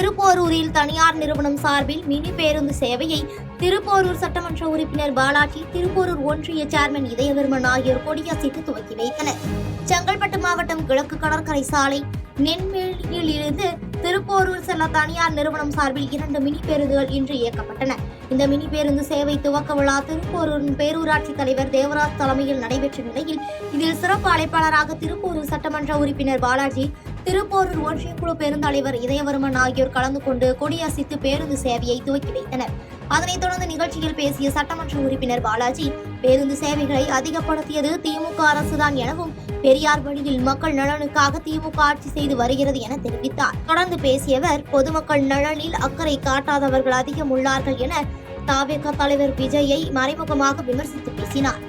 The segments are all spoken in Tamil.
திருப்போரூரில் தனியார் நிறுவனம் சார்பில் மினி பேருந்து சேவையை திருப்போரூர் சட்டமன்ற உறுப்பினர் பாலாஜி, திருப்போரூர் ஒன்றிய சேர்மன் இதயவர்மன் ஆகியோர் கொடியசைத்து துவக்கி வைத்தனர். செங்கல்பட்டு மாவட்டம் கிழக்கு கடற்கரை சாலை நென்மேலியில் இருந்து திருப்போரூர் செல்ல தனியார் நிறுவனம் சார்பில் 2 மினி பேருந்துகள் இன்று இயக்கப்பட்டன. இந்த மினி பேருந்து சேவை துவக்க விழா திருப்போரூரின் பேரூராட்சி தலைவர் தேவராஜ் தலைமையில் நடைபெற்ற நிலையில் இதில் சிறப்பு அழைப்பாளராக திருப்போரூர் சட்டமன்ற உறுப்பினர் பாலாஜி, திருப்போரூர் ஒன்றிய குழு பெருந்தலைவர் இதயவர்மன் ஆகியோர் கலந்து கொண்டு கொடியசைத்து பேருந்து சேவையை துவக்கி வைத்தனர். அதனைத் தொடர்ந்து நிகழ்ச்சியில் பேசிய சட்டமன்ற உறுப்பினர் பாலாஜி, பேருந்து சேவைகளை அதிகப்படுத்தியது திமுக அரசுதான் எனவும், பெரியார் வழியில் மக்கள் நலனுக்காக திமுக ஆட்சி செய்து வருகிறது என தெரிவித்தார். தொடர்ந்து பேசியவர், பொதுமக்கள் நலனில் அக்கறை காட்டாதவர்கள் அதிகம் உள்ளார்கள் என தவிக தலைவர் விஜயை மறைமுகமாக விமர்சித்து பேசினார்.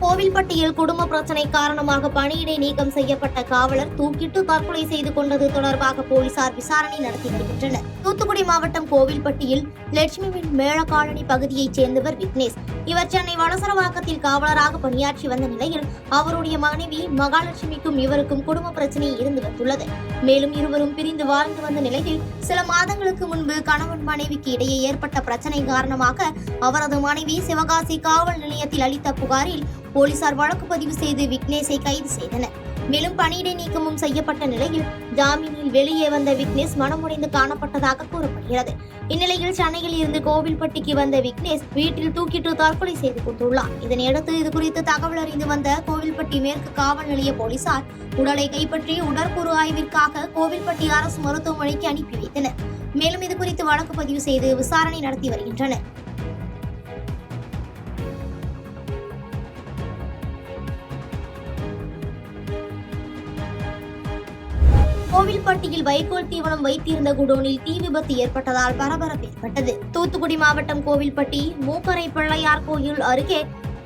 கோவில்பட்டியில் குடும்ப பிரச்சனை காரணமாக பணியிடை நீக்கம் செய்யப்பட்ட காவலர் தூக்கிட்டு தற்கொலை செய்து கொண்டது தொடர்பாக போலீசார் விசாரணை நடத்தி வருகின்றனர். தூத்துக்குடி மாவட்டம் கோவில்பட்டியில் லட்சுமிவின் மேளகாலனி பகுதியைச் சேர்ந்தவர் விக்னேஷ். இவர் சென்னை வளசரவாக்கத்தில் காவலராக பணியாற்றி வந்த நிலையில் அவருடைய மனைவி மகாலட்சுமிக்கும் இவருக்கும் குடும்ப பிரச்சனை இருந்து வந்துள்ளது. மேலும் இருவரும் பிரிந்து வாழ்ந்து வந்த நிலையில் சில மாதங்களுக்கு முன்பு கணவன் மனைவிக்கு இடையே ஏற்பட்ட பிரச்சனை காரணமாக அவரது மனைவி சிவகாசி காவல் நிலையத்தில் அளித்த புகாரில் போலீசார் வழக்கு பதிவு செய்து விக்னேஷை கைது செய்தனர். மேலும் பணியிடை நீக்கமும் செய்யப்பட்ட நிலையில் ஜாமீனில் வெளியே வந்த விக்னேஷ் மனமுடைந்து காணப்பட்டதாக கூறப்படுகிறது. இந்நிலையில் சென்னையில் இருந்து கோவில்பட்டிக்கு வந்த விக்னேஷ் வீட்டில் தூக்கிட்டு தற்கொலை செய்து கொண்டுள்ளார். இதனையடுத்து இதுகுறித்து தகவல் அறிந்து வந்த கோவில்பட்டி மேற்கு காவல் நிலைய போலீசார் உடலை கைப்பற்றி உடற்கூறு ஆய்விற்காக கோவில்பட்டி அரசு மருத்துவமனைக்கு அனுப்பி வைத்தனர். மேலும் இதுகுறித்து வழக்கு பதிவு செய்து விசாரணை நடத்தி வருகின்றனர். கோவில்பட்டியில் வைக்கோல் தீவனம் வைத்திருந்த குடோனில் தீ விபத்து ஏற்பட்டதால் பரபரப்பு ஏற்பட்டது. தூத்துக்குடி மாவட்டம் கோவில்பட்டி மூக்கரை பிள்ளையார் கோயில் அருகே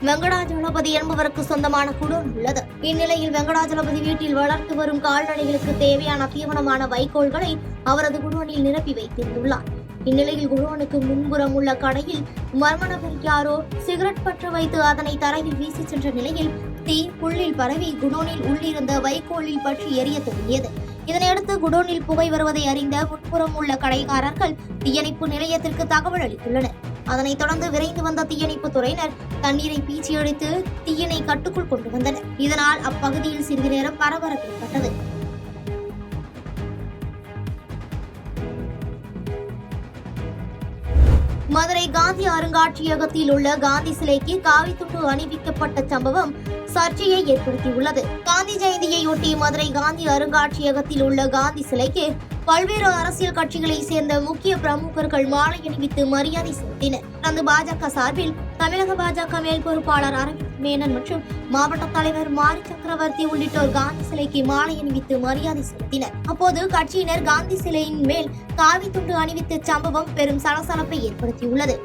வெங்கடாஜலபதி என்பவருக்கு சொந்தமான குடோன் உள்ளது. இந்நிலையில் வெங்கடாஜலபதி வீட்டில் வளர்த்து வரும் கால்நடைகளுக்கு தேவையான தீவனமான வைக்கோல்களை அவரது குடோனில் நிரப்பி வைத்திருந்துள்ளார். இந்நிலையில் குடோனுக்கு முன்புறம் உள்ள கடையில் மர்ம நபர் யாரோ சிகரெட் பற்ற வைத்து அதனை தரையில் வீசி சென்ற நிலையில் தீ புள்ளில் பரவி குடோனில் உள்ளிருந்த வைக்கோலில் பற்றி எரிய தொடங்கியது. இதனையடுத்து குடோனில் புகை வருவதை அறிந்த முன்புறம் உள்ள கடைக்காரர்கள் தீயணைப்பு நிலையத்திற்கு தகவல் அளித்துள்ளனர். அதனைத் தொடர்ந்து விரைந்து வந்த தீயணைப்பு துறையினர் தண்ணீரை பீச்சி அடித்து தீயினை கட்டுக்குள் கொண்டு வந்தனர். இதனால் அப்பகுதியில் சிறிது நேரம் பரபரப்பு ஏற்பட்டது. மதுரை காந்தி அருங்காட்சியகத்தில் உள்ள காந்தி சிலைக்கு காவி துண்டு அணிவிக்கப்பட்ட சம்பவம் சர்ச்சையை ஏற்படுத்தியுள்ளது. காந்தி ஜெயந்தியையொட்டி மதுரை காந்தி அருங்காட்சியகத்தில் உள்ள காந்தி சிலைக்கு பல்வேறு அரசியல் கட்சிகளை சேர்ந்த முக்கிய பிரமுகர்கள் மாலை அணிவித்து மரியாதை செலுத்தினர். தொடர்ந்து பாஜக சார்பில் தமிழக பாஜக மேல் பொறுப்பாளர் அரவிந்த் மேனன் மற்றும் மாவட்ட தலைவர் மாரி சக்கரவர்த்தி உள்ளிட்டோர் காந்தி சிலைக்கு மாலை அணிவித்து மரியாதை செலுத்தினர். அப்போது கட்சியினர் காந்தி சிலையின் மேல் காவி துண்டு அணிவித்த சம்பவம் பெரும் சலசலப்பை ஏற்படுத்தியுள்ளது.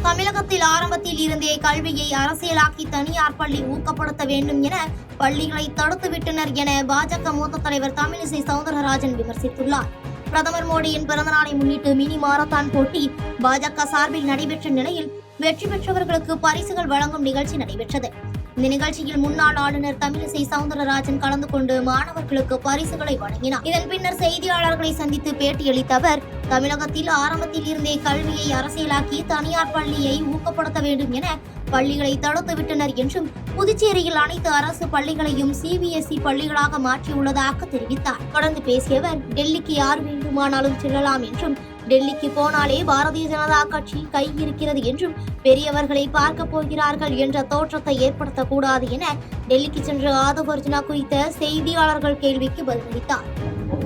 தமிழகத்தில் ஆரம்பத்தில் இருந்தே கல்வியை அரசியலாக்கி தனியார் பள்ளி ஊக்கப்படுத்த வேண்டும் என பள்ளிகளை தடுத்துவிட்டனர் என பாஜக மூத்த தலைவர் தமிழிசை சவுந்தரராஜன் விமர்சித்துள்ளார். பிரதமர் மோடியின் பிறந்தநாளை முன்னிட்டு மினி மாரத்தான் போட்டி பாஜக சார்பில் நடைபெற்ற நிலையில் வெற்றி பெற்றவர்களுக்கு பரிசுகள் வழங்கும் நிகழ்ச்சி நடைபெற்றது. இந்த நிகழ்ச்சியில் முன்னாள் ஆளுநர் தமிழிசை சவுந்தரராஜன் கலந்து கொண்டு மாணவர்களுக்கு பரிசுகளை வழங்கினார். இதன் பின்னர் செய்தியாளர்களை சந்தித்து பேட்டியளித்த அவர், தமிழகத்தில் ஆரம்பத்தில் இருந்தே கல்வியை அரசியலாக்கி தனியார் பள்ளியை ஊக்கப்படுத்த வேண்டும் என பள்ளிகளை தடுத்துவிட்டனர் என்றும், புதுச்சேரியில் அனைத்து அரசு பள்ளிகளையும் சிபிஎஸ்இ பள்ளிகளாக மாற்றியுள்ளதாக தெரிவித்தார். தொடர்ந்து பேசியவர், டெல்லிக்கு யார் வேண்டுமானாலும் செல்லலாம் என்றும், டெல்லிக்கு போனாலே பாரதிய ஜனதா கட்சி கை இருக்கிறது என்றும், பெரியவர்களை பார்க்க போகிறார்கள் என்ற தோற்றத்தை ஏற்படுத்தக்கூடாது என டெல்லிக்கு சென்ற ஆதவ் அர்ஜுனா குறித்த செய்தியாளர்கள் கேள்விக்கு பதிலளித்தார்.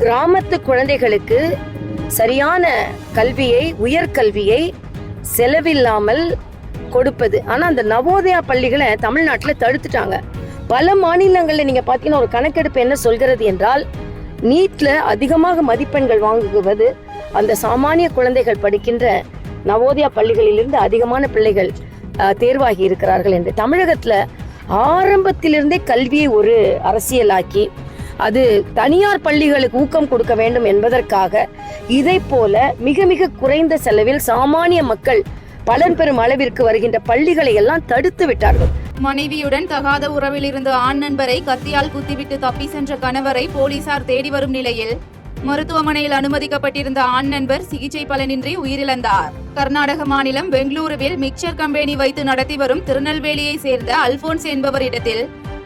கிராமத்து குழந்தைகளுக்கு சரியான கல்வியை, உயர்கல்வியை செலவில்லாமல் கொடுப்பது. ஆனா அந்த நவோதயா பள்ளிகளை தமிழ்நாட்டில் தடுத்துட்டாங்க. பல மாநிலங்களில் நீங்க பாத்தீங்கன்னா ஒரு கணக்கெடுப்பு என்ன சொல்கிறது என்றால், நீட்ல அதிகமாக மதிப்பெண்கள் வாங்குவது அந்த சாமானிய குழந்தைகள் படிக்கின்ற நவோதயா பள்ளிகளிலிருந்து அதிகமான பிள்ளைகள் தேர்வாகி இருக்கிறார்கள் என்று. தமிழகத்துல ஆரம்பத்திலிருந்தே கல்வியை ஒரு அரசியலாக்கி அது தனியார் பள்ளிகளுக்கு ஊக்கம் கொடுக்க வேண்டும் என்பதற்காக இதை போல மிக மிக குறைந்த செலவில் சாமானிய மக்கள் பலன் பெறும் அளவிற்கு வருகின்ற பள்ளிகளை எல்லாம் தடுத்து விட்டார்கள். மனைவியுடன் தகாத உறவில் இருந்த ஆண் நண்பரை கத்தியால் குத்திவிட்டு தப்பி சென்ற கணவரை போலீசார் தேடி வரும் நிலையில் மருத்துவமனையில் அனுமதிக்கப்பட்டிருந்த ஆண் நண்பர் சிகிச்சை பலனின்றி உயிரிழந்தார். கர்நாடக மாநிலம் பெங்களூருவில் மிக்சர் கம்பெனி வைத்து நடத்தி வரும் திருநெல்வேலியை சேர்ந்த அல்போன்ஸ் என்பவரிடத்தில்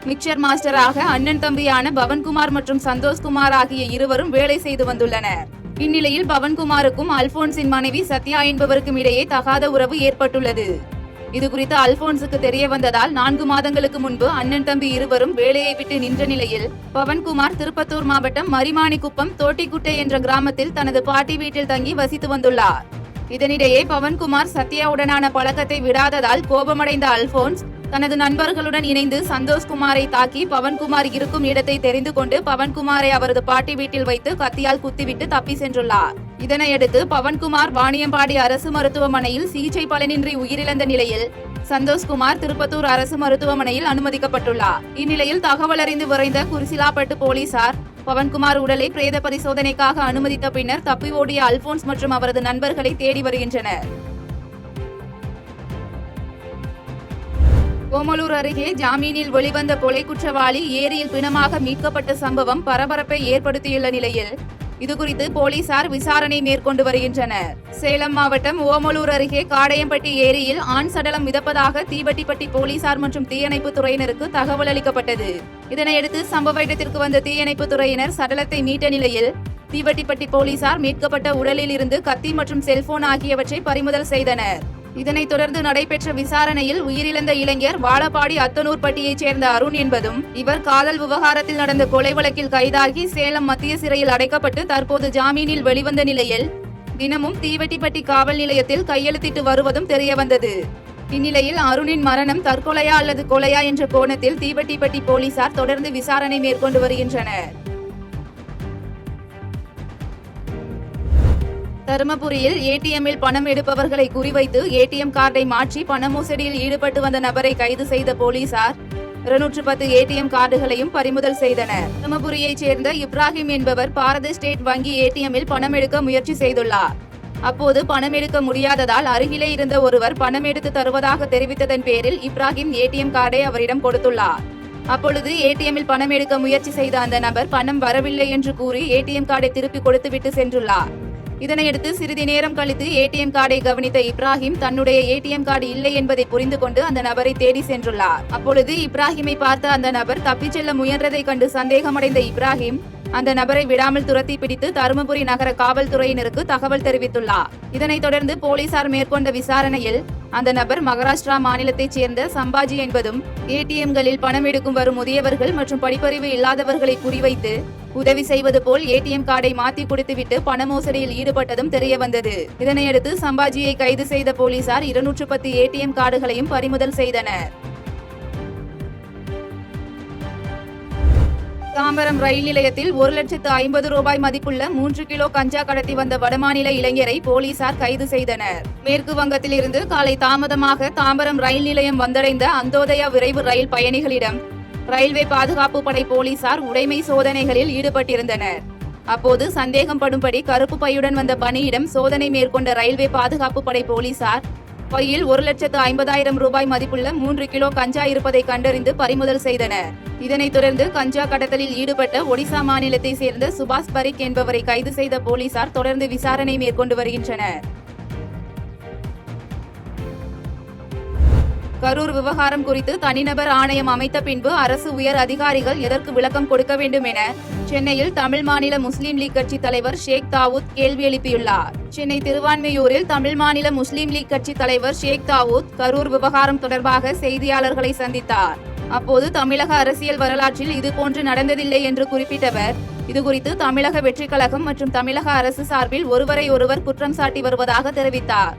மிக்சர் மாஸ்டராக அண்ணன் தம்பியான பவன்குமார் மற்றும் சந்தோஷ்குமார் ஆகிய இருவரும் வேலை செய்து வந்துள்ளனர். இந்நிலையில் பவன்குமாருக்கும் அல்போன்ஸின் மனைவி சத்யா என்பவருக்கும் இடையே தகாத உறவு ஏற்பட்டுள்ளது. இதுகுறித்து அல்போன்ஸுக்கு தெரிய வந்ததால் 4 மாதங்களுக்கு முன்பு அண்ணன் தம்பி இருவரும் வேலையை விட்டு நின்ற நிலையில் பவன்குமார் திருப்பத்தூர் மாவட்டம் மரிமாணிக்குப்பம் தோட்டிக்குட்டை என்ற கிராமத்தில் தனது பாட்டி வீட்டில் தங்கி வசித்து வந்துள்ளார். இதனிடையே பவன்குமார் சத்யாவுடனான பழக்கத்தை விடாததால் கோபமடைந்த அல்போன்ஸ் தனது நண்பர்களுடன் இணைந்து சந்தோஷ்குமாரை தாக்கி பவன்குமார் இருக்கும் இடத்தை தெரிந்து கொண்டு பவன்குமாரை அவரது பாட்டி வீட்டில் வைத்து கத்தியால் குத்திவிட்டு தப்பி சென்றுள்ளார். இதனையடுத்து பவன்குமார் வாணியம்பாடி அரசு மருத்துவமனையில் சிகிச்சை பலனின்றி உயிரிழந்த நிலையில் சந்தோஷ்குமார் திருப்பத்தூர் அரசு மருத்துவமனையில் அனுமதிக்கப்பட்டுள்ளார். இந்நிலையில் தகவல் அறிந்து விரைந்த குருசிலாப்பட்டு போலீசார் பவன்குமார் உடலை பிரேத பரிசோதனைக்காக அனுமதித்த பின்னர் தப்பி ஓடிய அல்போன்ஸ் மற்றும் அவரது நண்பர்களை தேடி வருகின்றனர். ஓமலூர் அருகே ஜாமீனில் வெளிவந்த கொலை குற்றவாளி ஏரியில் பிணமாக மீட்கப்பட்ட சம்பவம் பரபரப்பை ஏற்படுத்தியுள்ள நிலையில் இதுகுறித்து போலீசார் விசாரணை மேற்கொண்டு வருகின்றனர். சேலம் மாவட்டம் ஓமலூர் அருகே காடையம்பட்டி ஏரியில் ஆண் சடலம் மிதப்பதாக தீவட்டிப்பட்டி போலீசார் மற்றும் தீயணைப்பு துறையினருக்கு தகவல் அளிக்கப்பட்டது. இதனையடுத்து சம்பவ இடத்திற்கு வந்த தீயணைப்பு துறையினர் சடலத்தை மீட்ட நிலையில் தீவட்டிப்பட்டி போலீசார் மீட்கப்பட்ட உடலில் இருந்து கத்தி மற்றும் செல்போன் ஆகியவற்றை பறிமுதல் செய்தனர். இதனைத் தொடர்ந்து நடைபெற்ற விசாரணையில் உயிரிழந்த இளைஞர் வாழப்பாடி அத்தனூர்பட்டியைச் சேர்ந்த அருண் என்பதும் இவர் காதல் விவகாரத்தில் நடந்த கொலை வழக்கில் கைதாகி சேலம் மத்திய சிறையில் அடைக்கப்பட்டு தற்போது ஜாமீனில் வெளிவந்த நிலையில் தினமும் தீவட்டிப்பட்டி காவல் நிலையத்தில் கையெழுத்திட்டு வருவதும் தெரியவந்தது. இந்நிலையில் அருணின் மரணம் தற்கொலையா அல்லது கொலையா என்ற கோணத்தில் தீவட்டிப்பட்டி போலீசார் தொடர்ந்து விசாரணை மேற்கொண்டு வருகின்றனர். தருமபுரியில் ஏடிஎம்மில் பணம் எடுப்பவர்களை குறிவைத்து ஏடிஎம் கார்டை மாற்றி பண மோசடியில் ஈடுபட்டு வந்த நபரை கைது செய்த போலீசார் 210 ஏடிஎம் கார்டுகளையும் பறிமுதல் செய்தனர். தருமபுரியைச் சேர்ந்த இப்ராஹிம் என்பவர் பாரத ஸ்டேட் வங்கி ஏடிஎம்மில் பணம் எடுக்க முயற்சி செய்துள்ளார். அப்போது பணம் எடுக்க முடியாததால் அருகிலே இருந்த ஒருவர் பணம் எடுத்து தருவதாக தெரிவித்ததன் பேரில் இப்ராஹிம் ஏடிஎம் கார்டை அவரிடம் கொடுத்துள்ளார். அப்பொழுது ஏடிஎம்மில் பணம் எடுக்க முயற்சி செய்த அந்த நபர் பணம் வரவில்லை என்று கூறி ஏடிஎம் கார்டை திருப்பி கொடுத்துவிட்டு சென்றுள்ளார். இதனையடுத்து சிறிது நேரம் கழித்து ஏடிஎம் கார்டை கவனித்த இப்ராஹிம் தன்னுடைய ஏடிஎம் கார்டு இல்லை என்பதை புரிந்து கொண்டு அந்த நபரை தேடி சென்றுள்ளார். அப்பொழுது இப்ராஹிமை பார்த்த அந்த நபர் தப்பிச் செல்ல முயன்றதை கண்டு சந்தேகமடைந்த இப்ராஹிம் அந்த நபரை விடாமல் துரத்தி பிடித்து தருமபுரி நகர காவல்துறையினருக்கு தகவல் தெரிவித்துள்ளார். இதனைத் தொடர்ந்து போலீசார் மேற்கொண்ட விசாரணையில் அந்த நபர் மகாராஷ்டிரா மாநிலத்தைச் சேர்ந்த சம்பாஜி என்பதும் ஏடிஎம்களில் பணம் எடுக்கும் வரும் முதியவர்கள் மற்றும் படிப்பறிவு இல்லாதவர்களை குறிவைத்து உதவி செய்வது போல் ஏடிஎம் கார்டை மாற்றி கொடுத்துவிட்டு பண மோசடியில் ஈடுபட்டதும் தெரியவந்தது. இதனையடுத்து சம்பாஜியை கைது செய்த போலீசார் 210 ஏடிஎம் கார்டுகளையும் பறிமுதல் செய்தனர். தாம்பரம் ரயில் நிலையத்தில் 1,50,000 ரூபாய் மதிப்புள்ள 3 கிலோ கஞ்சா கடத்தி வந்த வடமாநில இளைஞரை போலீசார் கைது செய்தனர். மேற்கு வங்கத்தில் இருந்து காலை தாமதமாக தாம்பரம் ரயில் நிலையம் வந்தடைந்த அந்தோதயா விரைவு ரயில் பயணிகளிடம் ரயில்வே பாதுகாப்பு படை போலீசார் உடைமை சோதனைகளில் ஈடுபட்டிருந்தனர். அப்போது சந்தேகம் படும்படி கருப்பு பையுடன் வந்த பணியிடம் சோதனை மேற்கொண்ட ரயில்வே பாதுகாப்பு படை போலீசார் பையில் 1,50,000 ரூபாய் மதிப்புள்ள 3 கிலோ கஞ்சா இருப்பதை கண்டறிந்து பறிமுதல் செய்தனர். இதனைத் தொடர்ந்து கஞ்சா கடத்தலில் ஈடுபட்ட ஒடிசா மாநிலத்தை சேர்ந்த சுபாஷ் பரிக் என்பவரை கைது செய்த போலீசார் தொடர்ந்து விசாரணை மேற்கொண்டு வருகின்றனர். கரூர் விவகாரம் குறித்து தனிநபர் ஆணையம் அமைத்த பின்பு அரசு உயர் அதிகாரிகள் எதற்கு விளக்கம் கொடுக்க வேண்டும் என சென்னையில் தமிழ் மாநில முஸ்லீம் லீக் கட்சி தலைவர் ஷேக் தாவூத் கேள்வி எழுப்பியுள்ளார். சென்னை திருவான்மையூரில் தமிழ் மாநில முஸ்லீம் லீக் கட்சி தலைவர் ஷேக் தாவூத் கரூர் விவகாரம் தொடர்பாக செய்தியாளர்களை சந்தித்தார். அப்போது தமிழக அரசியல் வரலாற்றில் இதுபோன்று நடந்ததில்லை என்று குறிப்பிட்டவர் இதுகுறித்து தமிழக வெற்றிக் கழகம் மற்றும் தமிழக அரசு சார்பில் ஒருவரை ஒருவர் குற்றம் சாட்டி வருவதாக தெரிவித்தார்.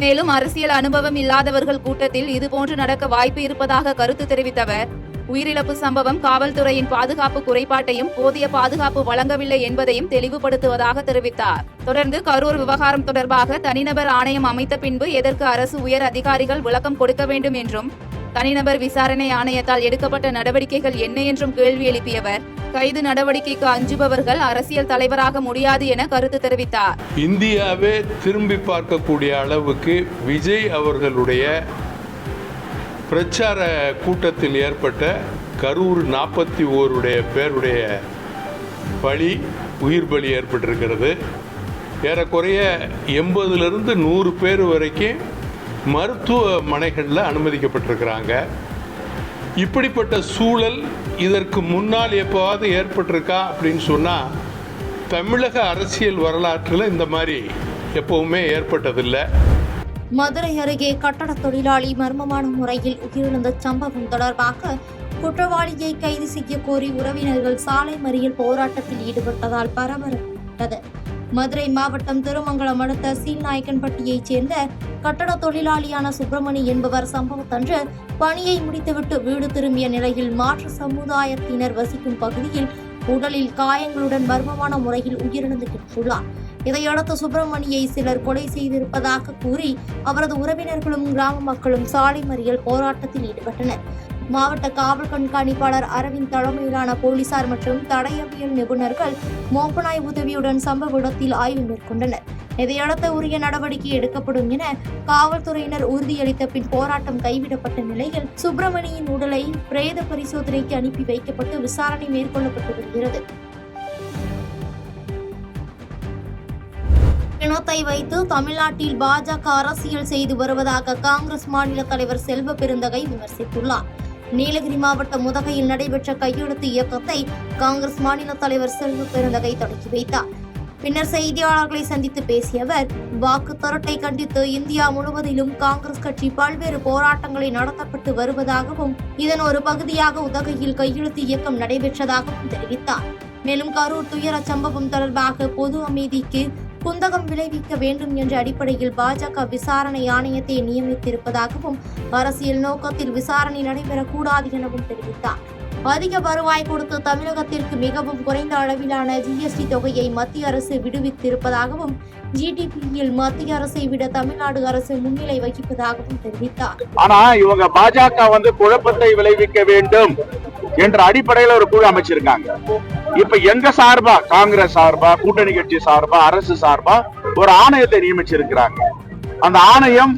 மேலும் அரசியல் அனுபவம் இல்லாதவர்கள் கூட்டத்தில் இதுபோன்று நடக்க வாய்ப்பு இருப்பதாக கருத்து தெரிவித்தவர் உயிரிழப்பு சம்பவம் காவல்துறையின் பாதுகாப்பு குறைபாட்டையும் போதிய பாதுகாப்பு வழங்கவில்லை என்பதையும் தெளிவுபடுத்துவதாக தெரிவித்தார். தொடர்ந்து கரூர் விவகாரம் தொடர்பாக தனிநபர் ஆணையம் அமைத்த பின்பு எதற்கு அரசு உயர் அதிகாரிகள் விளக்கம் கொடுக்க வேண்டும் என்றும் தனிநபர் விசாரணை ஆணையத்தால் எடுக்கப்பட்ட நடவடிக்கைகள் என்ன என்றும் கேள்வி எழுப்பியவர், கைது நடவடிக்கைக்கு அஞ்சுபவர்கள் அரசியல் தலைவராக முடியாது என கருத்து தெரிவித்தார். இந்தியாவே திரும்பி பார்க்கக்கூடிய அளவுக்கு விஜய் அவர்களுடைய பிரச்சார கூட்டத்தில் ஏற்பட்ட கரூர் 41 பேருடைய பலி, உயிர் பலி ஏற்பட்டிருக்கிறது. ஏறக்குறைய 80லிருந்து 100 பேர் வரைக்கும் மருத்துவமனைகளில் அனுமதிக்கப்பட்டிருக்கிறாங்க. இப்படிப்பட்ட சூழல் இதற்கு முன்னால் எப்போவாவது ஏற்பட்டிருக்கா அப்படின்னு சொன்னால் தமிழக அரசியல் வரலாற்றில் இந்த மாதிரி எப்பவுமே ஏற்பட்டதில்லை. மதுரை அருகே கட்டட தொழிலாளி மர்மமான முறையில் உயிரிழந்த சம்பவம் தொடர்பாக குற்றவாளியை கைது செய்ய கோரி உறவினர்கள் சாலை மறியல் போராட்டத்தில் ஈடுபட்டதால் பரபரப்பு. மதுரை மாவட்டம் திருமங்கலம் அடுத்த சீல்நாயக்கன்பட்டியைச் சேர்ந்த கட்டட தொழிலாளியான சுப்பிரமணி என்பவர் சம்பவத்தன்று பணியை முடித்துவிட்டு வீடு திரும்பிய நிலையில் மாற்று சமுதாயத்தினர் வசிக்கும் பகுதியில் உடலில் காயங்களுடன் மர்மமான முறையில் உயிரிழந்து கிடந்துள்ளார். இதையடுத்து சுப்பிரமணியை சிலர் கொலை செய்திருப்பதாக கூறி அவரது உறவினர்களும் கிராம மக்களும் சாலை மறியல் போராட்டத்தில் ஈடுபட்டனர். மாவட்ட காவல் கண்காணிப்பாளர் அரவிந்த் தலைமையிலான போலீசார் மற்றும் தடயவியல் நிபுணர்கள் மோப்பனாய் உதவியுடன் சம்பவ இடத்தில் ஆய்வு மேற்கொண்டனர். இதையடுத்து உரிய நடவடிக்கை எடுக்கப்படும் என காவல்துறையினர் உறுதியளித்த பின் போராட்டம் கைவிடப்பட்ட நிலையில் சுப்பிரமணியின் உடலை பிரேத பரிசோதனைக்கு அனுப்பி வைக்கப்பட்டு விசாரணை மேற்கொள்ளப்பட்டு வருகிறது. பிணத்தை வைத்து தமிழ்நாட்டில் பாஜக அரசியல் செய்து வருவதாக காங்கிரஸ் மாநில தலைவர் செல்வ பெருந்தகை விமர்சித்துள்ளார். நீலகிரி மாவட்டம் உதகையில் நடைபெற்ற கையெழுத்து இயக்கத்தை காங்கிரஸ் மாநில தலைவர் செல்வ பெருந்தகை தொடங்கி வைத்தார். பின்னர் செய்தியாளர்களை சந்தித்து பேசிய அவர், வாக்கு திரட்டை கண்டித்து இந்தியா முழுவதிலும் காங்கிரஸ் கட்சி பல்வேறு போராட்டங்களை நடத்தப்பட்டு வருவதாகவும் இதன் ஒரு பகுதியாக உதகையில் கையெழுத்து இயக்கம் நடைபெற்றதாகவும் தெரிவித்தார். மேலும் கரூர் துயர சம்பவம் தொடர்பாக பொது அமைதிக்கு குந்தகம் விளைவிக்க வேண்டும் என்ற அடிப்படையில் பாஜக விசாரணை ஆணையத்தை நியமித்திருப்பதாகவும் அரசியல் நோக்கத்தில் விசாரணை நடைபெறக்கூடாது எனவும் தெரிவித்தார். அதிக வருவாய் கொடுத்து தமிழகத்திற்கு மிகவும் குறைந்த அளவிலான ஜிஎஸ்டி தொகையை மத்திய அரசு விடுவித்திருப்பதாகவும் ஜிடிபியில் மத்திய அரசை விட தமிழ்நாடு அரசு முன்னிலை வகிப்பதாகவும் தெரிவித்தார். ஆனா இவங்க பாஜக குழப்பத்தை விளைவிக்க வேண்டும் என்ற அடிப்படையில் ஒரு குழு அமைச்சிருக்காங்க. இப்ப எங்க சார்பா, காங்கிரஸ் சார்பா, கூட்டணி கட்சி சார்பா, அரசு சார்பா ஒரு ஆணையத்தை நியமிச்சிருக்கிறாங்க. அந்த ஆணையம்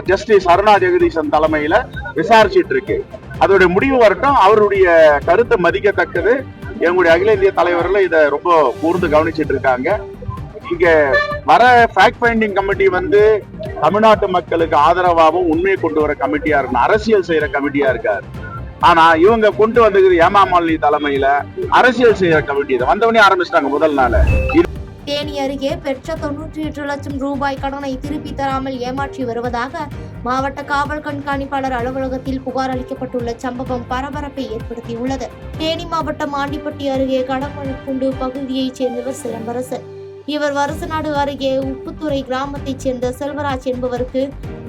ஜஸ்டிஸ் அருணா ஜெகதீசன் தலைமையில விசாரிச்சிட்டு இருக்கு. அதோட முடிவு வரட்டும். அவருடைய கருத்தை மதிக்கத்தக்கது. எங்களுடைய அகில இந்திய தலைவர்கள் இதை ரொம்ப கூர்ந்து கவனிச்சிட்டு இருக்காங்க. இங்க வர ஃபேக்ட் ஃபைண்டிங் கமிட்டி தமிழ்நாட்டு மக்களுக்கு ஆதரவாகவும் உண்மையை கொண்டு வர கமிட்டியா இருக்கு, அரசியல் செய்யற கமிட்டியா இருக்காரு. ஆனா இவங்க கொண்டு வந்தது ஏமாமாலினி தலைமையில அரசியல் செய்யற கமிட்டி. இதை வந்தவனே ஆரம்பிச்சிட்டாங்க முதல் நாள். தேனி அருகே பெற்ற 98 லட்சம் ரூபாய் கடனை திருப்பி தராமல் ஏமாற்றி வருவதாக மாவட்ட காவல் கண்காணிப்பாளர் அலுவலகத்தில் புகார் அளிக்கப்பட்டுள்ள சம்பவம் பரபரப்பை ஏற்படுத்தியுள்ளது. தேனி மாவட்டம் ஆண்டிப்பட்டி அருகே கடமழக்குண்டு பகுதியைச் சேர்ந்தவர் சிலம்பரசன். இவர் வருசநாடு அருகே உப்புத்துறை கிராமத்தைச் சேர்ந்த செல்வராஜ் என்பவருக்கு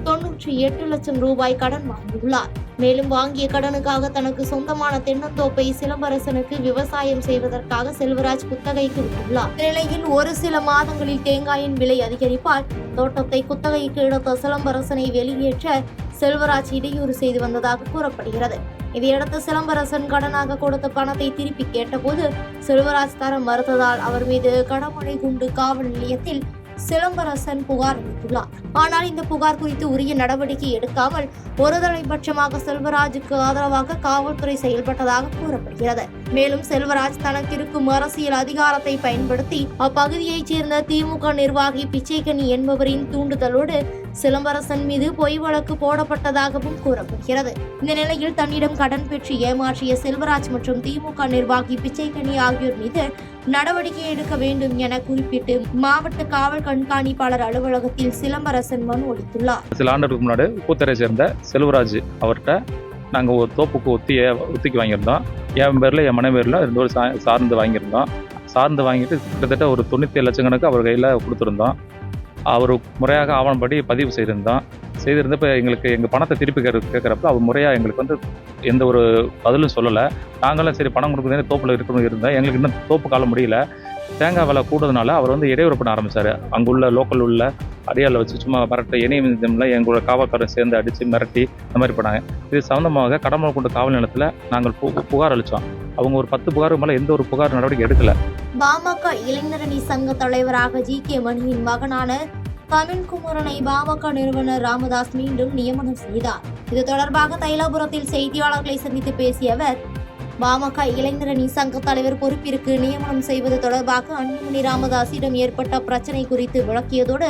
98 லட்சம் ரூபாய் கடன் வாங்கியுள்ளார். மேலும் வாங்கிய கடனுக்காக தனக்கு சொந்தமான தென்னந்தோப்பை சிலம்பரசனுக்கு விவசாயம் செய்வதற்காக செல்வராஜ் குத்தகைக்கு விட்டுள்ளார். இந்நிலையில் ஒரு சில மாதங்களில் தேங்காயின் விலை அதிகரிப்பால் தோட்டத்தை குத்தகைக்கு எடுத்த சிலம்பரசனை வெளியேற்ற செல்வராஜ் இடையூறு செய்து வந்ததாக கூறப்படுகிறது. இதையடுத்து சிலம்பரசன் கடனாக கொடுத்த பணத்தை திருப்பி கேட்டபோது செல்வராஜ் தர மறுத்ததால் அவர் மீது கடமழை குண்டு காவல் நிலையத்தில் சிலம்பரசன் புகார் அளித்துள்ளார். ஆனால் இந்த புகார் குறித்து உரிய நடவடிக்கை எடுக்காமல் ஒருதலைபட்சமாக செல்வராஜுக்கு ஆதரவாக காவல்துறை செயல்பட்டதாக கூறப்படுகிறது. மேலும் செல்வராஜ் தனக்கு இருக்கும் அரசியல் அதிகாரத்தை பயன்படுத்தி அப்பகுதியைச் சேர்ந்த திமுக நிர்வாகி பிச்சைக்கனி என்பவரின் தூண்டுதலோடு சிலம்பரசன் மீது பொய் வழக்கு போடப்பட்டதாகவும் கூறப்படுகிறது. இந்த நிலையில் தன்னிடம் கடன் பெற்று ஏமாற்றிய செல்வராஜ் மற்றும் திமுக நிர்வாகி பிச்சைக்கனி ஆகியோர் மீது நடவடிக்கை எடுக்க வேண்டும் என குறிப்பிட்டு மாவட்ட காவல் கண்காணிப்பாளர் அலுவலகத்தில் சிலம்பரசன் மனு அளித்துள்ளார். சில ஆண்டுகளுக்கு முன்னாடி உப்புத்துறை சேர்ந்த செல்வராஜ் அவர்கிட்ட நாங்கள் ஒரு தோப்புக்கு ஒத்திக்கு வாங்கியிருந்தோம். என் பேரில் என் மனைவி பேரில் 2 பேர் சார்ந்து வாங்கியிருந்தோம். சார்ந்து வாங்கிட்டு கிட்டத்தட்ட ஒரு 97 லட்சம் கணக்கு அவர் கையில் கொடுத்துருந்தோம். அவர் முறையாக ஆவணப்படி பதிவு செய்திருந்தப்போ எங்கள் பணத்தை திருப்பி கேட்குறப்ப அவர் முறையாக எங்களுக்கு எந்த ஒரு பதிலும் சொல்லலை. நாங்களும் சரி பணம் கொடுக்குறதே தோப்பில் இருக்கணும் இருந்தோம். எங்களுக்கு இன்னும் தோப்பு காலம் முடியல. தேங்காய் விலை கூடுறதுனால அவர் வந்து இடையூறு பண்ண ஆரம்பித்தார். அங்குள்ள லோக்கல் உள்ள அடியாரில் வச்சு சும்மா மிரட்ட இணையமில் எங்களோட காவல்காரன் சேர்ந்து அடித்து மிரட்டி இந்த மாதிரி பண்ணாங்க. இது சம்மந்தமாக கடம்பக்குண்டு காவல் நிலையத்தில் நாங்கள் புகார் அளித்தோம். அவங்க ஒரு 10 புகாருக்கு மேலே எந்த ஒரு புகார் நடவடிக்கை எடுக்கல. பாமக இளைஞரணி சங்க தலைவராக ஜி கே மணியின் மகனான தமிழ்குமரனை பாமக நிறுவனர் ராமதாஸ் மீண்டும் நியமனம் செய்தார். இது தொடர்பாக தைலாபுரத்தில் செய்தியாளர்களை சந்தித்து பேசிய அவர், பாமக இளைஞரணி சங்க தலைவர் பொறுப்பிற்கு நியமனம் செய்வது தொடர்பாக அன்புமணி ராமதாஸிடம் ஏற்பட்ட பிரச்சனை குறித்து விளக்கியதோடு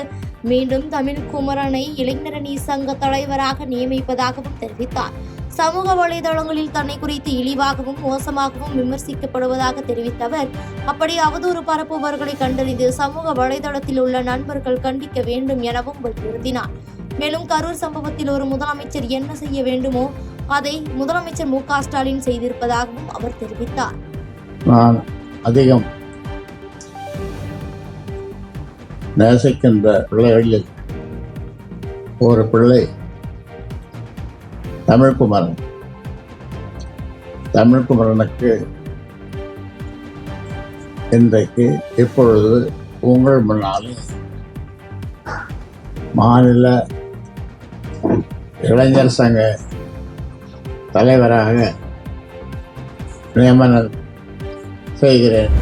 மீண்டும் தமிழ்குமரனை இளைஞரணி சங்க தலைவராக நியமிப்பதாகவும் தெரிவித்தார். சமூக வலைதளங்களில் தன்னை குறித்து இழிவாகவும் மோசமாகவும் விமர்சிக்கப்படுவதாக தெரிவித்த அவர், அப்படி அவதூறு பரப்புபவர்களை கண்டறிந்து சமூக வலைதளத்தில் உள்ள நண்பர்கள் கண்டிக்க வேண்டும் எனவும் வலியுறுத்தினார். மேலும் கரூர் சம்பவத்தில் ஒரு முதலமைச்சர் என்ன செய்ய வேண்டுமோ அதை முதலமைச்சர் மு.க. ஸ்டாலின் செய்திருப்பதாகவும் அவர் தெரிவித்தார். நான் அதிகம் நேசிக்கின்ற பிள்ளைகளில் ஒரு பிள்ளை தமிழ்குமரன். தமிழ்குமரனுக்கு இன்றைக்கு இப்பொழுது உங்கள் முன்னால் மாநில இளைஞர் சங்க தலைவராக நியமனம் செய்கிறேன்.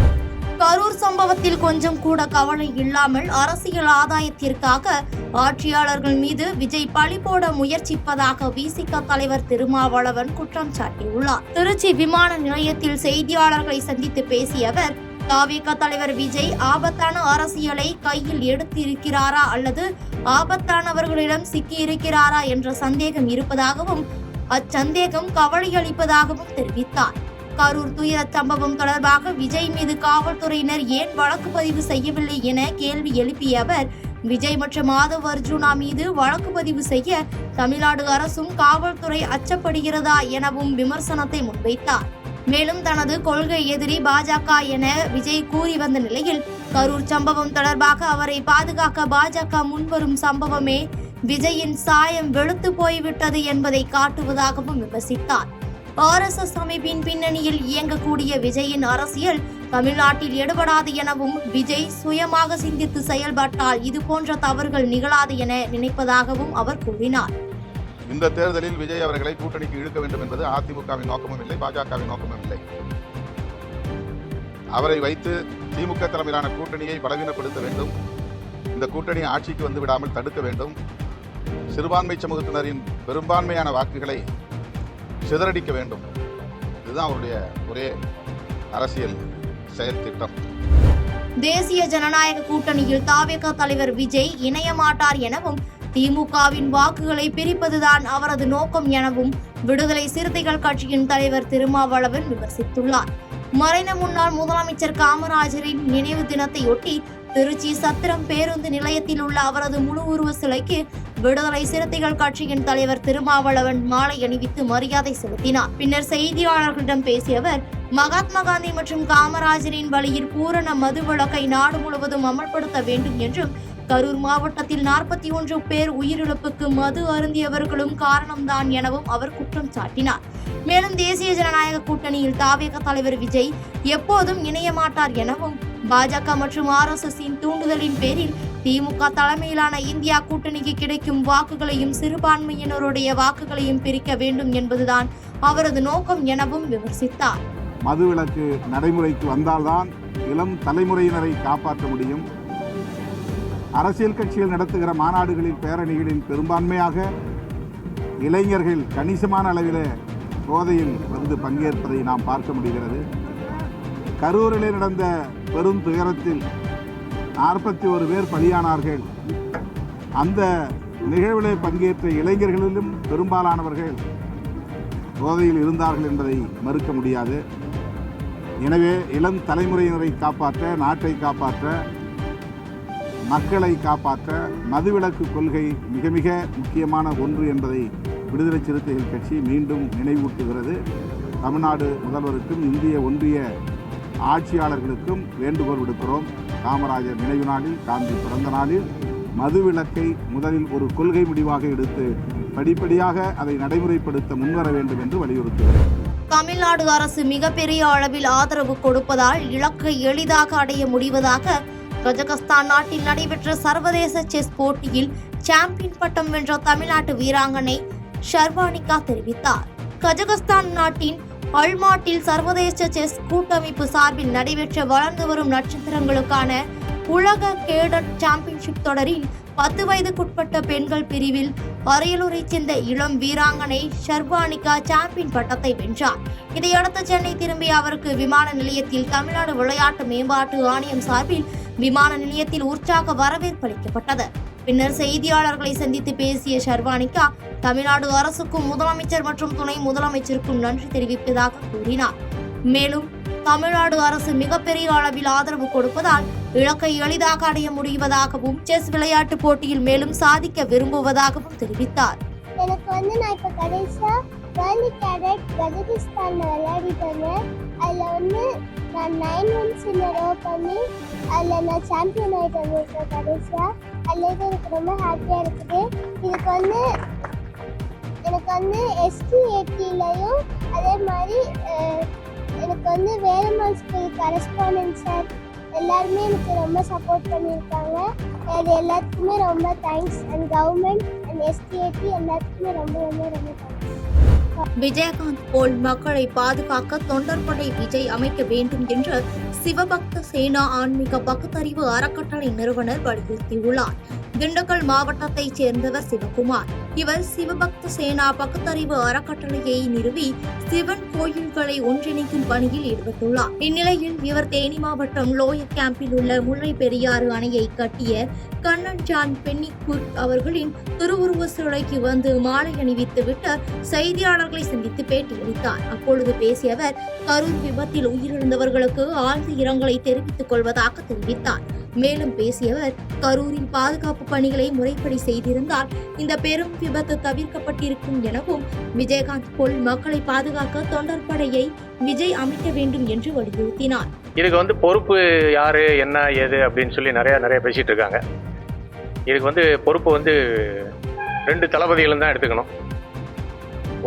கரூர் சம்பவத்தில் கொஞ்சம் கூட கவலை இல்லாமல் அரசியல் ஆதாயத்திற்காக ஆட்சியாளர்கள் மீது விஜய் பழி போட முயற்சிப்பதாக விசிக தலைவர் திருமாவளவன் குற்றம் சாட்டியுள்ளார். திருச்சி விமான நிலையத்தில் செய்தியாளர்களை சந்தித்து பேசிய அவர், தாவேக தலைவர் விஜய் ஆபத்தான அரசியலை கையில் எடுத்திருக்கிறாரா அல்லது ஆபத்தானவர்களிடம் சிக்கியிருக்கிறாரா என்ற சந்தேகம் இருப்பதாகவும் அச்சந்தேகம் கவலையளிப்பதாகவும் தெரிவித்தார். கரூர் துயர சம்பவம் தொடர்பாக விஜய் மீது காவல்துறையினர் ஏன் வழக்கு பதிவு செய்யவில்லை என கேள்வி எழுப்பிய அவர், விஜய் மற்றும் மாதவ் அர்ஜுனா மீது வழக்கு பதிவு செய்ய தமிழ்நாடு அரசும் காவல்துறை அச்சப்படுகிறதா எனவும் விமர்சனத்தை முன்வைத்தார். மேலும் தனது கொள்கை எதிரி பாஜக என விஜய் கூறி வந்த நிலையில் கரூர் சம்பவம் தொடர்பாக அவரை பாதுகாக்க பாஜக முன்வரும் சம்பவமே விஜயின் சாயம் வெளுத்து போய்விட்டது என்பதை காட்டுவதாகவும் விமர்சித்தார். RSS அமைப்பின் பின்னணியில் இயங்கக்கூடிய விஜயின் அரசியல் தமிழ்நாட்டில் எடுபடாது எனவும் விஜய் சுயமாக சிந்தித்து செயல்பட்டால் இதுபோன்ற தவறுகள் நிகழாது என நினைப்பதாகவும் அவர் கூறினார். இந்த தேர்தலில் விஜய் அவர்களை கூட்டணிக்கு இழுக்க வேண்டும் என்பது அதிமுகவின் நோக்கமும் இல்லை, பாஜகவின் நோக்கமும் இல்லை. அவரை வைத்து திமுக தலைமையிலான கூட்டணியை பலவீனப்படுத்த வேண்டும். இந்த கூட்டணி ஆட்சிக்கு வந்து விடாமல் தடுக்க வேண்டும். சிறுபான்மை சமூகத்தினரின் பெரும்பான்மையான வாக்குகளை சிதறடிக்க வேண்டும். இதுதான் அவருடைய ஒரே அரசியல் செயல் திட்டம். தேசிய ஜனநாயக கூட்டணியில் தாவேக தலைவர் விஜய் இணைய மாட்டார் எனவும் திமுகவின் வாக்குகளை பிரிப்பதுதான் அவரது நோக்கம் எனவும் விடுதலை சிறுத்தைகள் கட்சியின் தலைவர் திருமாவளவன் விமர்சித்துள்ளார். மறைந்த முன்னாள் முதலமைச்சர் காமராஜரின் நினைவு தினத்தையொட்டி திருச்சி சத்திரம் பேருந்து நிலையத்தில் உள்ள அவரது முழு உருவ சிலைக்கு விடுதலை சிறுத்தைகள் கட்சியின் தலைவர் திருமாவளவன் மாலை அணிவித்து மரியாதை செலுத்தினார். பின்னர் செய்தியாளர்களிடம் பேசிய அவர், மகாத்மா காந்தி மற்றும் காமராஜரின் வழியில் பூரண மதுவிலக்கை நாடு முழுவதும் அமல்படுத்த வேண்டும் என்றும் கரூர் மாவட்டத்தில் 41 பேர் உயிரிழப்புக்கு மது அருந்தியவர்களும் காரணம்தான் எனவும் அவர் குற்றம் சாட்டினார். மேலும் தேசிய ஜனநாயக கூட்டணியில் தாவேக தலைவர் விஜய் எப்போதும் இணைய மாட்டார் எனவும் பாஜக மற்றும் RSSஇன் தூண்டுதலின் பேரில் திமுக தலைமையிலான இந்தியா கூட்டணிக்கு கிடைக்கும் வாக்குகளையும் சிறுபான்மையினருடைய வாக்குகளையும் பிரிக்க வேண்டும் என்பதுதான் அவரது நோக்கம் எனவும் விமர்சித்தார். மதுவிலக்கு நடைமுறைக்கு வந்தால்தான் இளம் தலைமுறையினரை காப்பாற்ற முடியும். அரசியல் கட்சிகள் நடத்துகிற மாநாடுகளில் பேரணிகளில் பெரும்பான்மையாக இளைஞர்கள் கணிசமான அளவில் போதையில் வந்து பங்கேற்பதை நாம் பார்க்க முடிகிறது. கரூரிலே நடந்த பெரும் துயரத்தில் 41 பேர் பலியானார்கள். அந்த நிகழ்விலே பங்கேற்ற இளைஞர்களிலும் பெரும்பாலானவர்கள் போதையில் இருந்தார்கள் என்பதை மறுக்க முடியாது. எனவே இளம் தலைமுறையினரை காப்பாற்ற, நாட்டை காப்பாற்ற, மக்களை காப்பாற்ற மதுவிலக்கு கொள்கை மிக மிக முக்கியமான ஒன்று என்பதை விடுதலை சிறுத்தைகள் கட்சி மீண்டும் நினைவூட்டுகிறது. தமிழ்நாடு முதல்வருக்கும் இந்திய ஒன்றிய ஆட்சியாளர்களுக்கும் வேண்டுகோள் விடுக்கிறோம். காமராஜர் நினைவு நாளில், காந்தி பிறந்த நாளில் மதுவிலக்கை முதலில் ஒரு கொள்கை முடிவாக எடுத்து படிப்படியாக அதை நடைமுறைப்படுத்த முன்வர வேண்டும் என்று வலியுறுத்துகிறேன். தமிழ்நாடு அரசு மிகப்பெரிய அளவில் ஆதரவு கொடுப்பதால் இலக்கை எளிதாக அடைய முடிவதாக கஜகஸ்தான் நாட்டில் நடைபெற்ற சர்வதேச செஸ் போட்டியில் சாம்பியன் பட்டம் வென்ற தமிழ்நாட்டு வீராங்கனை ஷர்வானிகா தெரிவித்தார். கஜகஸ்தான் நாட்டின் அல்மாட்டில் சர்வதேச செஸ் கூட்டமைப்பு சார்பில் நடைபெற்ற வளர்ந்து வரும் நட்சத்திரங்களுக்கான உலக கேடட் சாம்பியன்ஷிப் தொடரின் 10 வயதுக்குட்பட்ட பெண்கள் பிரிவில் அரியலூரைச் சேர்ந்த இளம் வீராங்கனை ஷர்வானிகா சாம்பியன் பட்டத்தை வென்றார். இதையடுத்து சென்னை திரும்பிய அவருக்கு விமான நிலையத்தில் தமிழ்நாடு விளையாட்டு மேம்பாட்டு ஆணையம் சார்பில் விமான நிலையத்தில் உற்சாக வரவேற்பு அளிக்கப்பட்டது. பின்னர் செய்தியாளர்களை சந்தித்து பேசிய ஷர்வானிகா தமிழ்நாடு அரசுக்கும் முதலமைச்சர் மற்றும் துணை முதலமைச்சருக்கும் நன்றி தெரிவிப்பதாக கூறினார். மேலும் தமிழ்நாடு அரசு மிகப்பெரிய அளவில் ஆதரவு கொடுப்பதால் இலக்கை எளிதாக அடைய முடிவதாகவும் செஸ் விளையாட்டு போட்டியில் மேலும் சாதிக்க விரும்புவதாகவும் தெரிவித்தார். எனக்கு நான் இப்போ கடைசியா வேர்ல்டு கேடட் கஜகஸ்தான்ல விளையாடிட்டு வந்தேன். அதில் நான் 9 wins in a row பண்ணி அதில் நான் சாம்பியன் ஆகிட்டு வந்திருக்கேன் கடைசியா. அதில் எனக்கு ரொம்ப ஹாப்பியாக இருக்குது. இதுக்கு எனக்கு ST80லையும் அதே மாதிரி எனக்கு வேலம்மாள் ஸ்கூல் கரஸ்பாண்டன்ட் சார் எல்லாருமே எனக்கு ரொம்ப சப்போர்ட் பண்ணியிருக்காங்க. அது எல்லாத்துக்குமே ரொம்ப thanks. And government and ST80 எல்லாத்துக்குமே ரொம்ப ரொம்ப ரொம்ப தேங்க்ஸ். விஜயகாந்த் போல் மக்களை பாதுகாக்க தொண்டர்படை விஜய் அமைக்க வேண்டும் என்று சிவபக்த சேனா ஆன்மீக பகுத்தறிவு அறக்கட்டளை நிறுவனர் வலியுறுத்தியுள்ளார். திண்டுக்கல் மாவட்டத்தைச் சேர்ந்தவர் சிவகுமார். இவர் சிவபக்த சேனா பகுத்தறிவு அறக்கட்டளையை நிறுவி சிவன் கோயில்களை ஒன்றிணைக்கும் பணியில் ஈடுபட்டுள்ளார். இந்நிலையில் இவர் தேனி மாவட்டம் லோயர் கேம்பில் உள்ள முல்லை பெரியாறு அணையை கட்டிய கண்ணன் ஜான் பென்னிக்குர் அவர்களின் திருவுருவ சிலைக்கு வந்து மாலை அணிவித்துவிட்டு செய்தியாளர்களை சந்தித்து பேட்டியளித்தார். அப்பொழுது பேசிய அவர் கரூர் விபத்தில் உயிரிழந்தவர்களுக்கு ஆழ்ந்த இரங்கலை தெரிவித்துக் கொள்வதாக தெரிவித்தார். மேலும் பேசியவர் கரூரில் பாதுகாப்பு பணிகளை முறைப்படி செய்திருந்தால் இந்த பெரும் விபத்து தவிர்க்கப்பட்டிருக்கும் எனவும் விஜயகாந்த் போல் மக்களை பாதுகாக்க தொண்டர்படையை விஜய் அமைக்க வேண்டும் என்று வலியுறுத்தினார். இதுக்கு பொறுப்பு யாரு என்ன ஏது அப்படின்னு சொல்லி நிறைய பேசிட்டு இருக்காங்க. இதுக்கு பொறுப்பு 2 தளபதிகளும் தான் எடுத்துக்கணும்.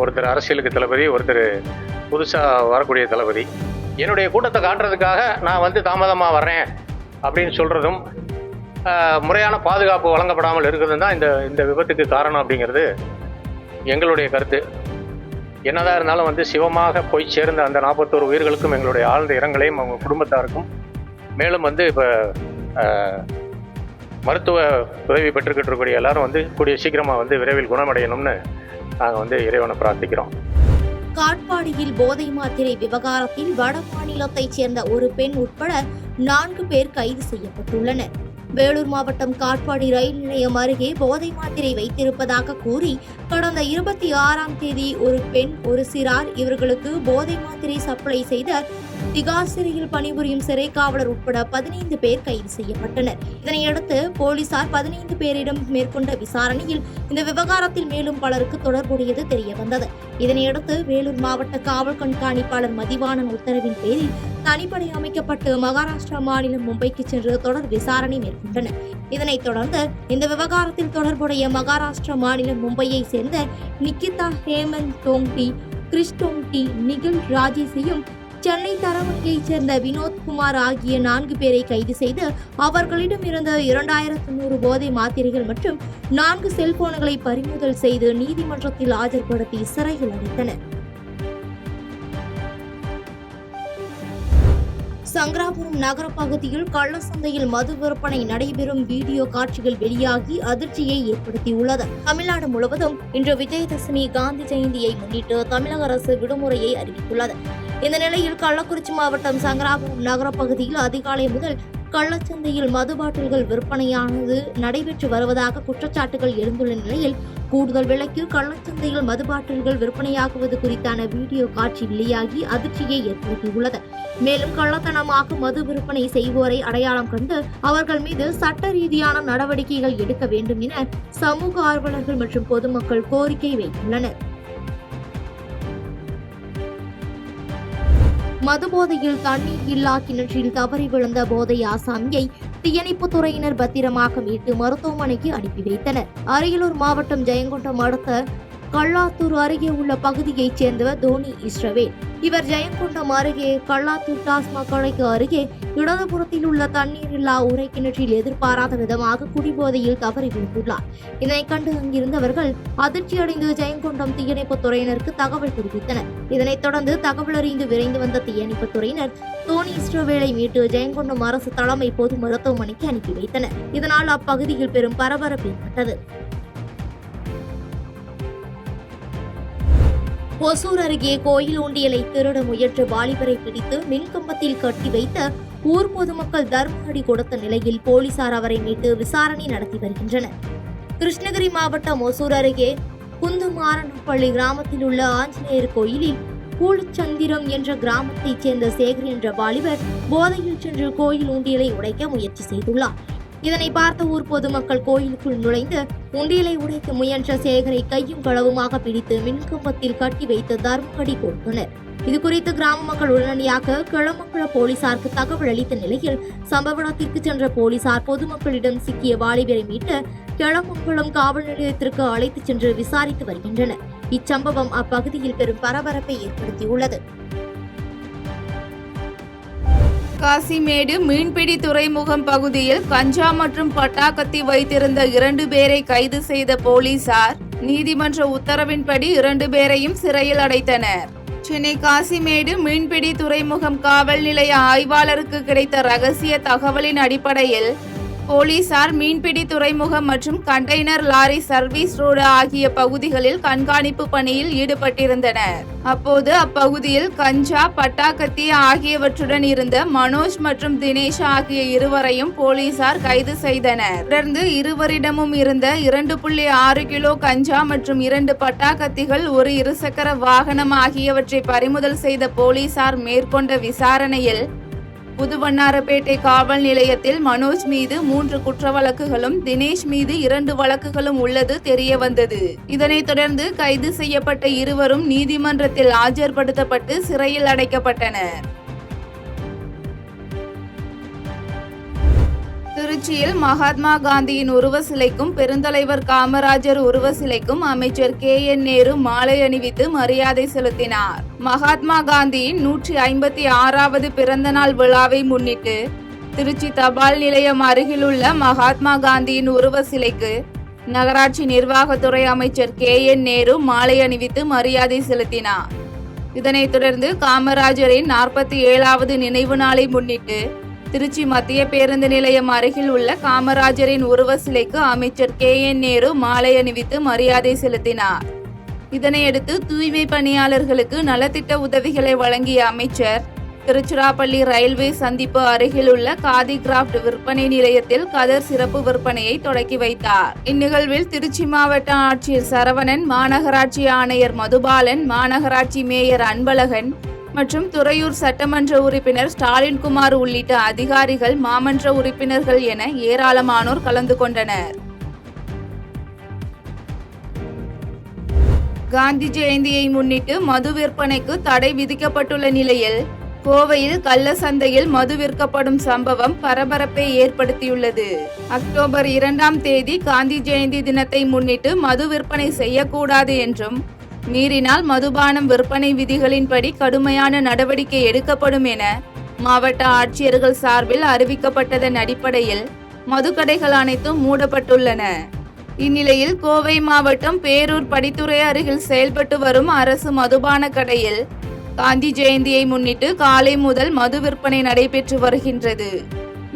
ஒருத்தர் அரசியலுக்கு தளபதி, ஒருத்தர் புதுசாக வரக்கூடிய தளபதி. என்னுடைய கூட்டத்தை காட்டுறதுக்காக நான் தாமதமாக வர்றேன் அப்படின்னு சொல்கிறதும் முறையான பாதுகாப்பு வழங்கப்படாமல் இருக்கிறதும் தான் இந்த விபத்துக்கு காரணம் அப்படிங்கிறது எங்களுடைய கருத்து. என்னதான் இருந்தாலும் சிவமாக போய் சேர்ந்த அந்த 41 உயிர்களுக்கும் எங்களுடைய ஆழ்ந்த இரங்கலையும் அவங்க குடும்பத்தாருக்கும், மேலும் இப்போ மருத்துவ உதவி பெற்றுக்கிட்டு இருக்கக்கூடிய எல்லாரும் கூடிய சீக்கிரமாக விரைவில் குணமடையணும்னு நாங்கள் இறைவனை பிரார்த்திக்கிறோம். காட்பாடியில் போதை மாத்திரை விவகாரத்தில் வட மாநிலத்தைச் சேர்ந்த ஒரு பெண் உட்பட 4 பேர் கைது செய்யப்பட்டுள்ளனர். வேலூர் மாவட்டம் காட்பாடி ரயில் நிலையம் அருகே போதை மாத்திரை வைத்திருப்பதாக கூறி கடந்த 26ஆம் தேதி ஒரு பெண், ஒரு சிறார் இவர்களுக்கு போதை மாத்திரை சப்ளை செய்த திகார் சிறையில் பணிபுரியும் சிறை காவலர் உட்பட 15 பேர் கைது செய்யப்பட்டனர். இதனையடுத்து போலீசார் 15 பேரிடம் மேற்கொண்ட விசாரணையில் இந்த விவகாரத்தில் மேலும் பலருக்கு தொடர்புடையது தெரியவந்தது. இதனையடுத்து வேலூர் மாவட்ட காவல் கண்காணிப்பாளர் மதிவாணன் உத்தரவின் பேரில் தனிப்படை அமைக்கப்பட்டு மகாராஷ்டிரா மாநிலம் மும்பைக்கு சென்று தொடர் விசாரணை மேற்கொண்டனர். இதனைத் தொடர்ந்து இந்த விவகாரத்தில் தொடர்புடைய மகாராஷ்டிரா மாநிலம் மும்பையை சேர்ந்த நிக்கிதா ஹேமந்த் டோங்டி, கிறிஸ் டோங்டி, நிகில் ராஜேஷையும் சென்னை தரவணியைச் சேர்ந்த வினோத்குமார் ஆகிய 4 பேரை கைது செய்து அவர்களிடம் இருந்த 2100 போதை மாத்திரைகள் மற்றும் 4 செல்போன்களை பறிமுதல் செய்து நீதிமன்றத்தில் ஆஜர்படுத்தி சிறையில் அடைத்தனர். சங்கராபுரம் நகர பகுதியில் கள்ளசந்தையில் மது விற்பனை நடைபெறும் வீடியோ காட்சிகள் வெளியாகி அதிர்ச்சியை ஏற்படுத்தியுள்ளது. தமிழ்நாடு முழுவதும் இன்று விஜயதசமி காந்தி ஜெயந்தியை முன்னிட்டு தமிழக அரசு விடுமுறையை அறிவித்துள்ளது. இந்த நிலையில் கள்ளக்குறிச்சி மாவட்டம் சங்கராபுரம் நகர பகுதியில் அதிகாலை முதல் கள்ளச்சந்தையில் மது பாட்டில்கள் விற்பனையானது நடைபெற்று வருவதாக குற்றச்சாட்டுகள் எழுந்துள்ள நிலையில் கூடுதல் விலைக்கு கள்ளச்சந்தையில் மது பாட்டில்கள் விற்பனையாகுவது குறித்தான வீடியோ காட்சி வெளியாகி அதிர்ச்சியை ஏற்படுத்தியுள்ளது. மேலும் கள்ளத்தனமாக மது விற்பனை செய்வோரை அடையாளம் கண்டு அவர்கள் மீது சட்ட ரீதியான நடவடிக்கைகள் எடுக்க வேண்டும் என சமூக ஆர்வலர்கள் மற்றும் பொதுமக்கள் கோரிக்கை வைத்துள்ளனர். மதுபோதையில் தண்ணீர் இல்லா கிணற்றில் தவறி விழுந்த போதை ஆசாமியை தீயணைப்புத் துறையினர் பத்திரமாக மீட்டு மருத்துவமனைக்கு அனுப்பி வைத்தனர். அரியலூர் மாவட்டம் ஜெயங்கொண்டம் அடுத்த கல்லாத்தூர் அருகே உள்ள பகுதியைச் சேர்ந்தவர் தோனி இஸ்ரவேல். இவர் ஜெயங்கொண்டம் அருகே கல்லாத்தூர் டாஸ்மாக் கடைக்கு அருகே இடதுபுறத்தில் உள்ள தண்ணீரில்லா உரை கிணற்றில் எதிர்பாராத விதமாக குடிபோதையில் தவறி விழுந்துள்ளார். இதனை கண்டு அங்கிருந்தவர்கள் அதிர்ச்சியடைந்து ஜெயங்கொண்டம் தீயணைப்புத் துறையினருக்கு தகவல் தெரிவித்தனர். இதனைத் தொடர்ந்து தகவல் அறிந்து விரைந்து வந்த தீயணைப்புத் துறையினர் தோனி இஸ்ரவேலை மீட்டு ஜெயங்கொண்டம் அரசு தலைமை பொது மருத்துவமனைக்கு அனுப்பி வைத்தனர். இதனால் அப்பகுதியில் பெரும் பரபரப்பு ஏற்பட்டது. ஒசூர் அருகே கோயில் உண்டியலை திருட முயன்ற வாலிபரை பிடித்து மின்கம்பத்தில் கட்டி வைத்த ஊர் பொதுமக்கள் தர்ம அடி கொடுத்த நிலையில் போலீசார் அவரை மீட்டு விசாரணை நடத்தி வருகின்றனர். கிருஷ்ணகிரி மாவட்டம் ஒசூர் அருகே குந்துமாரனப்பள்ளி கிராமத்தில் உள்ள ஆஞ்சநேயர் கோயிலில் கூழுச்சந்திரம் என்ற கிராமத்தைச் சேர்ந்த சேகர் என்ற வாலிபர் போதையில் சென்று கோயில் உண்டியலை உடைக்க முயற்சி செய்துள்ளார். இதனை பார்த்த ஊர் பொதுமக்கள் கோயிலுக்குள் நுழைந்து உண்டியலை உடைக்க முயன்ற சேகரை கையும் களவுமாக பிடித்து மின்கம்பத்தில் கட்டி வைத்து தர்மஅடி கொடுத்தனர். இதுகுறித்து கிராம மக்கள் உடனடியாக கிளமங்குளம் போலீசாருக்கு தகவல் அளித்த நிலையில் சம்பவ இடத்திற்கு சென்ற போலீசார் பொதுமக்களிடம் சிக்கிய வாலிபரை மீட்டு கிளமங்குளம் காவல் நிலையத்திற்கு அழைத்துச் சென்று விசாரித்து வருகின்றனர். இச்சம்பவம் அப்பகுதியில் பெரும் பரபரப்பை ஏற்படுத்தியுள்ளது. காசிமேடு மீன்பிடி துறைமுகம் பகுதியில் கஞ்சா மற்றும் பட்டாக்கத்தி வைத்திருந்த 2 பேரை கைது செய்த போலீசார் நீதிமன்ற உத்தரவின்படி 2 பேரையும் சிறையில் அடைத்தனர். சென்னை காசிமேடு மீன்பிடி துறைமுகம் காவல் நிலைய ஆய்வாளருக்கு கிடைத்த ரகசிய தகவலின் அடிப்படையில் போலீசார் மீன்பிடி துறைமுகம் மற்றும் கண்டெய்னர் லாரி சர்வீஸ் ரோடு ஆகிய பகுதிகளில் கண்காணிப்பு பணியில் ஈடுபட்டிருந்தனர். அப்போது அப்பகுதியில் கஞ்சா, பட்டாக்கத்தி ஆகியவற்றுடன் இருந்த மனோஜ் மற்றும் தினேஷ் ஆகிய இருவரையும் போலீசார் கைது செய்தனர். தொடர்ந்து இருவரிடமும் இருந்த 2.6 கிலோ கஞ்சா மற்றும் 2 பட்டாக்கத்திகள், ஒரு இருசக்கர வாகனம் ஆகியவற்றை பறிமுதல் செய்த போலீசார் மேற்கொண்ட விசாரணையில் புதுவண்ணாரப்பேட்டை காவல் நிலையத்தில் மனோஜ் மீது 3 குற்ற வழக்குகளும் தினேஷ் மீது 2 வழக்குகளும் உள்ளது தெரியவந்தது. இதனைத் தொடர்ந்து கைது செய்யப்பட்ட இருவரும் நீதிமன்றத்தில் ஆஜர்படுத்தப்பட்டு சிறையில் அடைக்கப்பட்டனர். திருச்சியில் மகாத்மா காந்தியின் உருவ சிலைக்கும் பெருந்தலைவர் காமராஜர் உருவ சிலைக்கும் அமைச்சர் KN நேரு மாலை அணிவித்து மரியாதை செலுத்தினார். மகாத்மா காந்தியின் 156வது பிறந்த நாள் விழாவை முன்னிட்டு திருச்சி தபால் நிலையம் அருகிலுள்ள மகாத்மா காந்தியின் உருவ சிலைக்கு நகராட்சி நிர்வாகத்துறை அமைச்சர் KN நேரு மாலை அணிவித்து மரியாதை செலுத்தினார். இதனைத் தொடர்ந்து காமராஜரின் 47வது நினைவு நாளை முன்னிட்டு திருச்சி மத்திய பேருந்து நிலையம் அருகில் உள்ள காமராஜரின் உருவ சிலைக்கு அமைச்சர் KN நேரு மாலை அணிவித்து மரியாதை செலுத்தினார். இதனையடுத்து தூய்மை பணியாளர்களுக்கு நலத்திட்ட உதவிகளை வழங்கிய அமைச்சர் திருச்சிராப்பள்ளி ரயில்வே சந்திப்பு அருகில் உள்ள காதி கிராப்ட் விற்பனை நிலையத்தில் கதர் சிறப்பு விற்பனையை தொடக்கி வைத்தார். இந்நிகழ்வில் திருச்சி மாவட்ட ஆட்சியர் சரவணன், மாநகராட்சி ஆணையர் மதுபாலன், மாநகராட்சி மேயர் அன்பழகன் மற்றும் துறையூர் சட்டமன்ற உறுப்பினர் ஸ்டாலின்குமார் உள்ளிட்ட அதிகாரிகள், மாமன்ற உறுப்பினர்கள் என ஏராளமானோர் கலந்து கொண்டனர். காந்தி ஜெயந்தியை முன்னிட்டு மது விற்பனைக்கு தடை விதிக்கப்பட்டுள்ள நிலையில் கோவையில் கள்ள சந்தையில் மது விற்கப்படும் சம்பவம் பரபரப்பை ஏற்படுத்தியுள்ளது. அக்டோபர் 2ஆம் தேதி காந்தி ஜெயந்தி தினத்தை முன்னிட்டு மது விற்பனை செய்யக்கூடாது என்றும், மீறினால் மதுபானம் விற்பனை விதிகளின்படி கடுமையான நடவடிக்கை எடுக்கப்படும் என மாவட்ட ஆட்சியர்கள் சார்பில் அறிவிக்கப்பட்டதன் அடிப்படையில் மதுக்கடைகள் அனைத்தும் மூடப்பட்டுள்ளன. இந்நிலையில் கோவை மாவட்டம் பேரூர் படித்துறை அருகில் செயல்பட்டு வரும் அரசு மதுபான கடையில் காந்தி ஜெயந்தியை முன்னிட்டு காலை முதல் மது விற்பனை நடைபெற்று வருகின்றது.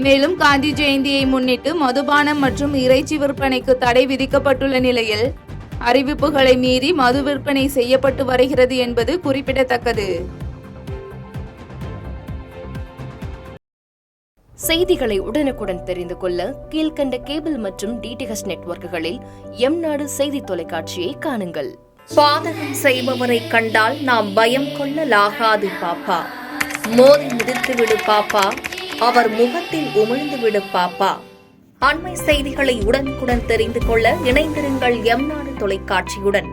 மேலும் காந்தி ஜெயந்தியை முன்னிட்டு மதுபானம் மற்றும் இறைச்சி விற்பனைக்கு தடை விதிக்கப்பட்டுள்ள நிலையில் அறிவிப்புகளை மீறி மது விற்பனை செய்யப்பட்டு வருகிறது என்பது குறிப்பிடத்தக்கது. செய்திகளை உடனுக்குடன் தெரிந்து கொள்ள கீழ்கண்ட கேபிள் மற்றும் DTH நெட்வொர்க்குகளில் எம்நாடு செய்தி தொலைக்காட்சியை காணுங்கள். பாதகம் செய்பவரை கண்டால் நாம் பயம் கொள்ளலாகாது பாப்பா. மோதி மிதித்து விடு பாப்பா, அவர் முகத்தில் உமிழ்ந்து விடு பாப்பா. அண்மை செய்திகளை உடனுக்குடன் தெரிந்து கொள்ள இணைந்திருங்கள் எம்நாடு தொலைக்காட்சியுடன்.